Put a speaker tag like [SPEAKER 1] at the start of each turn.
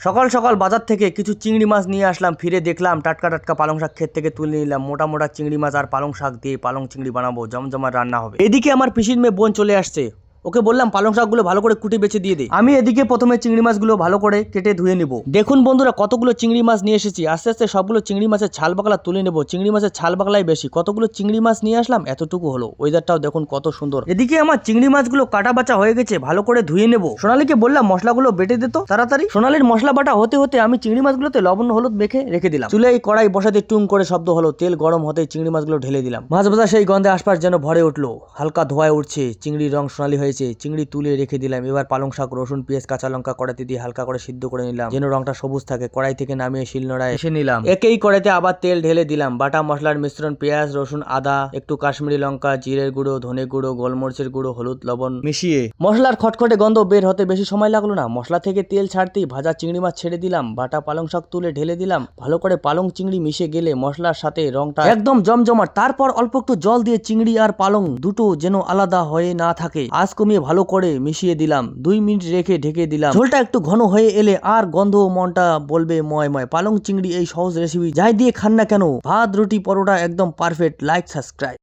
[SPEAKER 1] সকাল সকাল বাজার থেকে কিছু চিংড়ি মাছ নিয়ে আসলাম, ফিরে দেখলাম টাটকা টাটকা পালং শাক ক্ষেত থেকে তুলে নিলাম। মোটা মোটা চিংড়ি মাছ আর পালং শাক দিয়ে পালং চিংড়ি বানাবো, জমজমার রান্না হবে। এদিকে আমার পিসির মেয়ে বোন চলে আসছে, ওকে বললাম পালং শাকগুলো ভালো করে কুটে বেছে দিয়ে দে। আমি এদিকে প্রথমে চিংড়ি মাছগুলো ভালো করে কেটে ধুয়ে নেব। দেখুন বন্ধুরা, কতগুলো চিংড়ি মাছ নিয়ে এসেছি। আস্তে আস্তে সবগুলো চিংড়ি মাছের ছাল বাকলা তুলে নেব। চিংড়ি মাছের ছাল বাকলাই বেশি। কতগুলো চিংড়ি মাছ নিয়ে আসলাম, এতটুকু হলো। ওয়েদারটাও দেখুন কত সুন্দর। এদিকে আমার চিংড়ি মাছগুলো কাটা বাছা হয়ে গেছে, ভালো করে ধুয়ে নেব। সোনালীকে বললাম মশলাগুলো বেটে দিত তাড়াতাড়ি। সোনালীর মশলা বাটা হতে হতে আমি চিংড়ি মাছগুলোতে লবণ হলুদ মেখে রেখে দিলাম। চুলায় কড়াই বসাতে টুং করে শব্দ হলো, তেল গরম হতে চিংড়ি মাছগুলো ঢেলে দিলাম। মাছ ভাজা সেই গন্ধে আশপাশ যেন ভরে উঠলো। হালকা ধোঁয়ায় উঠছে, চিংড়ির রং সোনালী হয়েছে। চিংড়ি তুলে রেখে দিলাম। এবার পালং শাক, রসুন, পেঁয়াজ, কাঁচা লঙ্কা কড়াইতে দিয়ে হালকা করে সিদ্ধ করে নিলাম, যেন রংটা সবুজ থাকে। কড়াই থেকে নামিয়ে শিলনোড়ায় এসে নিলাম। একই কড়াইতে আবার তেল ঢেলে দিলাম। বাটা মশলার মিশ্রণ পেঁয়াজ, রসুন, আদা, একটু কাশ্মীরি লঙ্কা, জিরের গুঁড়ো, ধনে গুঁড়ো, গোলমরিচের গুঁড়ো, হলুদ, লবণ মিশিয়ে মশলার খটখটে গন্ধ বের হতে বেশি সময় লাগলো না। মশলা থেকে তেল ছাড়তেই ভাজা চিংড়ি মাছ ছেড়ে দিলাম। বাটা পালং শাক তুলে ঢেলে দিলাম। ভালো করে পালং চিংড়ি মিশে গেলে মশলার সাথে রংটা একদম জমজমাট। তারপর অল্প একটু জল দিয়ে চিংড়ি আর পালং দুটো যেন আলাদা হয়ে না থাকে আঁচ কমিয়ে ভালো করে মিশিয়ে দিলাম। 2 মিনিট রেখে ঢেকে দিলাম। ঝোলটা একটু ঘন হয়ে এলে আর গন্ধ মনটা বলবে ময় ময়। পালং চিংড়ি এই সহজ রেসিপি যাই দিয়ে খান না কেন, ভাত, রুটি, পরোটা একদম পারফেক্ট। Like, subscribe.